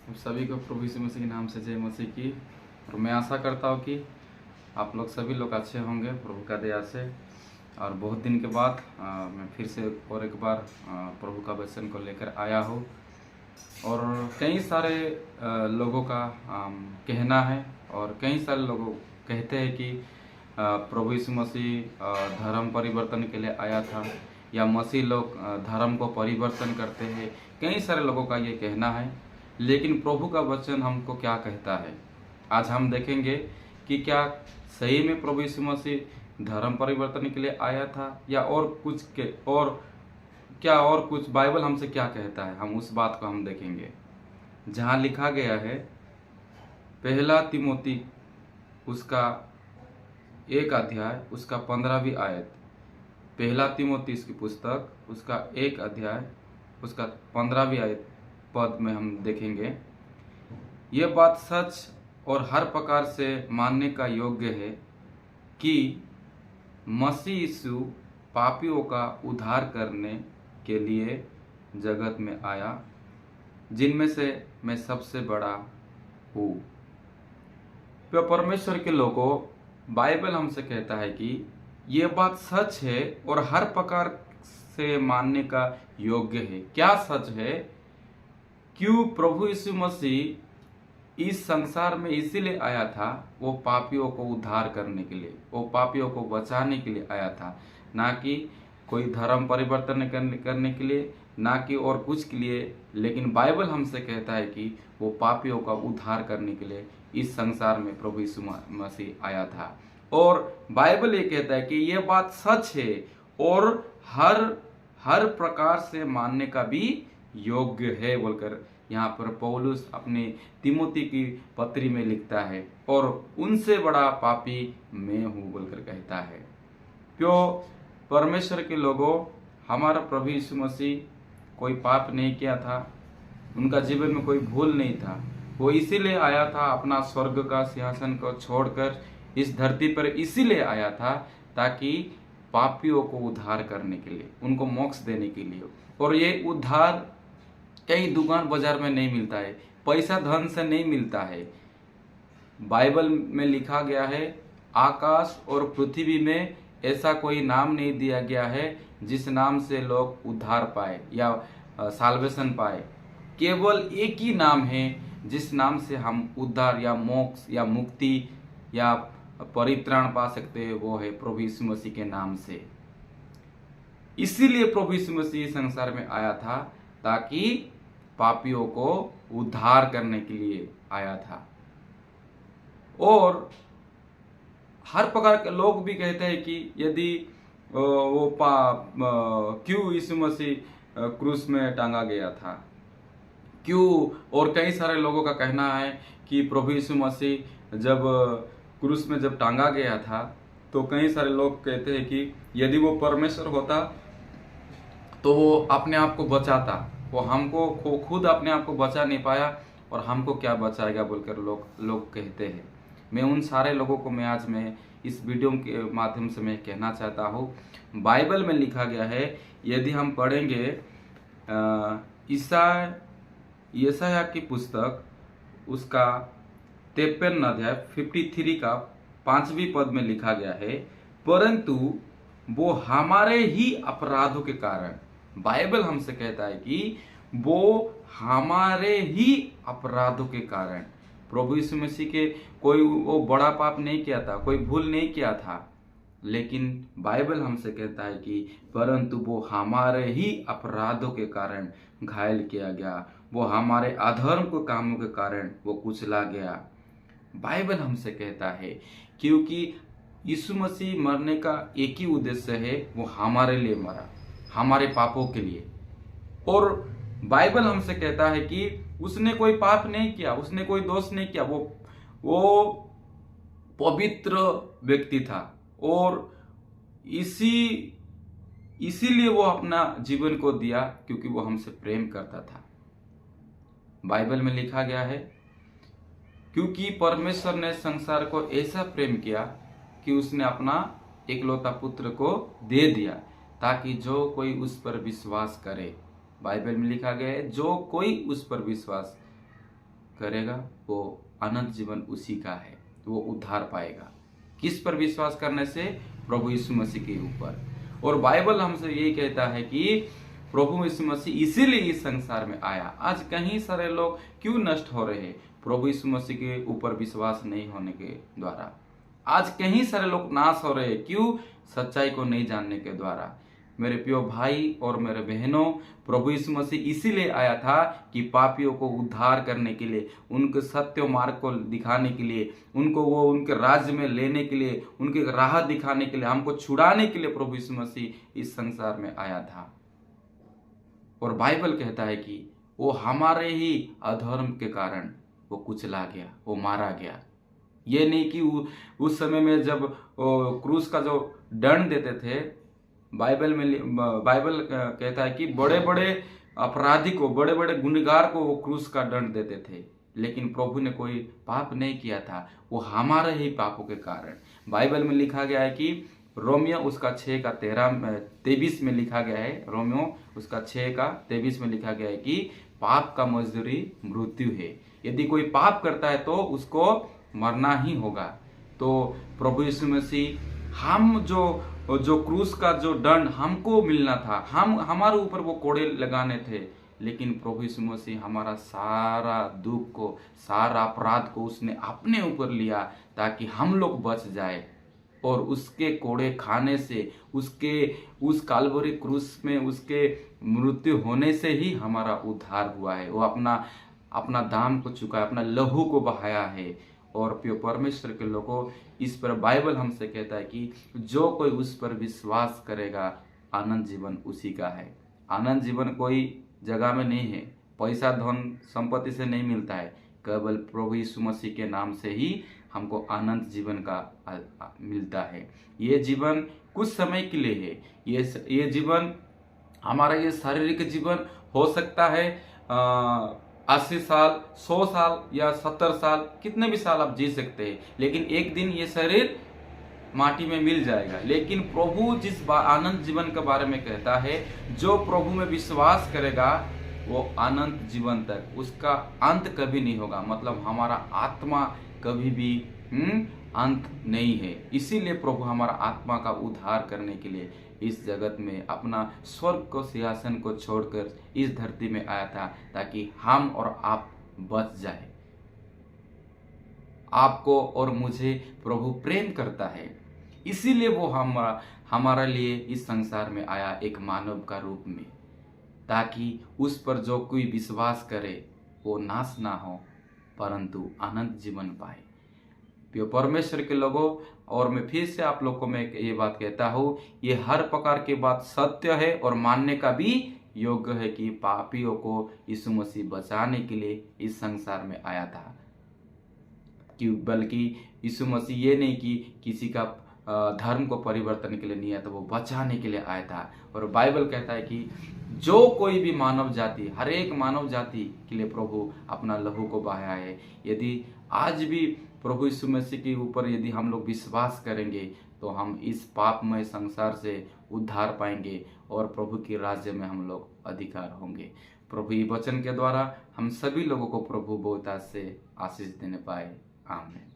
आप सभी को प्रभु यीशु मसीह के नाम से जय मसीह की। और मैं आशा करता हूँ कि आप लोग सभी लोग अच्छे होंगे प्रभु का दया से। और बहुत दिन के बाद मैं फिर से और एक बार प्रभु का वचन को लेकर आया हूँ। और कई सारे लोगों का कहना है और कई सारे लोग कहते हैं कि प्रभु यीशु मसीह धर्म परिवर्तन के लिए आया था, या मसीह लोग धर्म को परिवर्तन करते हैं। कई सारे लोगों का ये कहना है, लेकिन प्रभु का वचन हमको क्या कहता है आज हम देखेंगे कि क्या सही में प्रभु यीशु मसीह धर्म परिवर्तन के लिए आया था, या और कुछ के और कुछ बाइबल हमसे क्या कहता है, हम उस बात को हम देखेंगे। जहाँ लिखा गया है पहला तिमोती उसका 1 अध्याय उसका 15वीं आयत, पहला तिमोती की पुस्तक उसका 1 अध्याय उसका 15वीं आयत पद में हम देखेंगे। ये बात सच और हर प्रकार से मानने का योग्य है कि मसीह यीशु पापियों का उद्धार करने के लिए जगत में आया, जिनमें से मैं सबसे बड़ा हूँ। तो परमेश्वर के लोगों, बाइबल हमसे कहता है कि ये बात सच है और हर प्रकार से मानने का योग्य है। क्या सच है? क्यों प्रभु यीशु मसीह इस संसार में इसीलिए आया था, वो पापियों को उद्धार करने के लिए, वो पापियों को बचाने के लिए आया था, ना कि कोई धर्म परिवर्तन करने के लिए, ना कि और कुछ के लिए। लेकिन बाइबल हमसे कहता है कि वो पापियों का उद्धार करने के लिए इस संसार में प्रभु यीशु मसीह आया था। और बाइबल ये कहता है कि ये बात सच है और हर प्रकार से मानने का भी योग्य है बोलकर यहाँ पर पौलुस अपने तिमोती की पत्री में लिखता है। और उनसे बड़ा पापी मैं हूँ बोलकर कहता है। क्यों? परमेश्वर के लोगों, हमारा प्रभु यीशु मसीह कोई पाप नहीं किया था, उनका जीवन में कोई भूल नहीं था। वो इसीलिए आया था, अपना स्वर्ग का सिंहासन को छोड़कर इस धरती पर इसीलिए आया था ताकि पापियों को उद्धार करने के लिए, उनको मोक्ष देने के लिए। और ये उद्धार कहीं दुकान बाजार में नहीं मिलता है, पैसा धन से नहीं मिलता है। बाइबल में लिखा गया है आकाश और पृथ्वी में ऐसा कोई नाम नहीं दिया गया है जिस नाम से लोग उद्धार पाए या साल्वेशन पाए। केवल एक ही नाम है जिस नाम से हम उद्धार या मोक्ष या मुक्ति या परित्राण पा सकते हैं, वो है प्रभु यीशु मसीह के नाम से। इसीलिए प्रभु यीशु मसीह संसार में आया था ताकि पापियों को उद्धार करने के लिए आया था। और हर प्रकार के लोग भी कहते हैं कि यदि क्यों यीशु मसीह क्रूस में टांगा गया था, क्यों? और कई सारे लोगों का कहना है कि प्रभु यीशु मसीह जब क्रूस में जब टांगा गया था तो कई सारे लोग कहते हैं कि यदि वो परमेश्वर होता तो वो अपने आप को बचाता, वो हमको खुद अपने आप को बचा नहीं पाया और हमको क्या बचाएगा बोलकर लोग कहते हैं। मैं उन सारे लोगों को मैं इस वीडियो के माध्यम से मैं कहना चाहता हूँ, बाइबल में लिखा गया है। यदि हम पढ़ेंगे यशायाह की पुस्तक उसका 53 अध्याय 53 का 5वीं पद में लिखा गया है, परंतु वो हमारे ही अपराधों के कारण, बाइबल हमसे कहता है कि वो हमारे ही अपराधों के कारण, प्रभु यीशु मसीह के कोई वो बड़ा पाप नहीं किया था, कोई भूल नहीं किया था, लेकिन बाइबल हमसे कहता है कि परंतु वो हमारे ही अपराधों के कारण घायल किया गया, वो हमारे अधर्म के कामों के कारण वो कुचला गया। बाइबल हमसे कहता है क्योंकि यीशु मसीह मरने का एक ही उद्देश्य है, वो हमारे लिए मरा, हमारे पापों के लिए। और बाइबल हमसे कहता है कि उसने कोई पाप नहीं किया, उसने कोई दोष नहीं किया, वो पवित्र व्यक्ति था और इसीलिए वो अपना जीवन को दिया क्योंकि वो हमसे प्रेम करता था। बाइबल में लिखा गया है क्योंकि परमेश्वर ने संसार को ऐसा प्रेम किया कि उसने अपना एकलौता पुत्र को दे दिया ताकि जो कोई उस पर विश्वास करे, बाइबल में लिखा गया है जो कोई उस पर विश्वास करेगा वो अनंत जीवन उसी का है, वो उद्धार पाएगा। किस पर विश्वास करने से? प्रभु यीशु मसीह के ऊपर। और बाइबल हमसे यही कहता है कि प्रभु यीशु मसीह इसीलिए इस संसार में आया। आज कहीं सारे लोग क्यों नष्ट हो रहे हैं? प्रभु यीशु मसीह के ऊपर विश्वास नहीं होने के द्वारा। आज कहीं सारे लोग नाश हो रहे हैं, क्यों? सच्चाई को नहीं जानने के द्वारा। मेरे प्रिय भाई और मेरे बहनों, प्रभु यीशु मसीह इसीलिए आया था कि पापियों को उद्धार करने के लिए, उनके सत्य मार्ग को दिखाने के लिए, उनको वो उनके राज्य में लेने के लिए, उनके राह दिखाने के लिए, हमको छुड़ाने के लिए प्रभु यीशु मसीह इस संसार में आया था। और बाइबल कहता है कि वो हमारे ही अधर्म के कारण वो कुचला गया, वो मारा गया। ये नहीं कि उस समय में जब क्रूस का जो दंड देते थे, बाइबल कहता है कि बड़े बड़े अपराधी को, बड़े बड़े गुनहगार को वो क्रूस का दंड देते थे, लेकिन प्रभु ने कोई पाप नहीं किया था, वो हमारे ही पापों के कारण। बाइबल में लिखा गया है कि रोमियो उसका 6 का 23 में लिखा गया है, रोमियो उसका 6 का 23 में लिखा गया है कि पाप का मजदूरी मृत्यु है। यदि कोई पाप करता है तो उसको मरना ही होगा। तो प्रभु यीशु मसीह हम जो क्रूस का जो दंड हमको मिलना था, हमारे ऊपर वो कोड़े लगाने थे, लेकिन प्रभु यीशु मसीह हमारा सारा दुख को, सारा अपराध को उसने अपने ऊपर लिया ताकि हम लोग बच जाए। और उसके कोड़े खाने से, उस काल्वरी क्रूस में उसके मृत्यु होने से ही हमारा उद्धार हुआ है। वो अपना दाम को चुकाया, अपना लहू को बहाया है। और प्रिय परमेश्वर के लोगों, इस पर बाइबल हमसे कहता है कि जो कोई उस पर विश्वास करेगा, अनंत जीवन उसी का है। अनंत जीवन कोई जगह में नहीं है, पैसा धन संपत्ति से नहीं मिलता है, केवल प्रभु यीशु मसीह के नाम से ही हमको अनंत जीवन का मिलता है। ये जीवन कुछ समय के लिए है। ये जीवन हमारा, ये शारीरिक जीवन हो सकता है 80 साल, 100 साल या 70 साल, कितने भी साल आप जी सकते हैं, लेकिन एक दिन ये शरीर माटी में मिल जाएगा। लेकिन प्रभु जिस अनंत जीवन के बारे में कहता है, जो प्रभु में विश्वास करेगा वो अनंत जीवन तक, उसका अंत कभी नहीं होगा। मतलब हमारा आत्मा कभी भी अंत नहीं है। इसीलिए प्रभु हमारा आत्मा का उद्धार करने के लिए इस जगत में अपना स्वर्ग को, सिंहासन को छोड़कर इस धरती में आया था, ताकि हम और आप बच जाए। आपको और मुझे प्रभु प्रेम करता है, इसीलिए वो हमारा लिए इस संसार में आया, एक मानव का रूप में, ताकि उस पर जो कोई विश्वास करे वो नाश ना हो परंतु अनंत जीवन पाए। प्रिय परमेश्वर के लोगों, और मैं फिर से आप लोग को मैं ये बात कहता हूँ, ये हर प्रकार की बात सत्य है और मानने का भी योग्य है कि पापियों को यीशु मसीह बचाने के लिए इस संसार में आया था। बल्कि यीशु मसीह ये नहीं कि किसी का धर्म को परिवर्तन के लिए नहीं आया था, वो बचाने के लिए आया था। और बाइबल कहता है कि जो कोई भी मानव जाति, हर एक मानव जाति के लिए प्रभु अपना लहू को बहाया है। यदि आज भी प्रभु यीशु मसीह के ऊपर यदि हम लोग विश्वास करेंगे तो हम इस पापमय संसार से उद्धार पाएंगे और प्रभु के राज्य में हम लोग अधिकार होंगे। प्रभु ये वचन के द्वारा हम सभी लोगों को प्रभु बहुतायत से आशीष देने पाए। आमीन।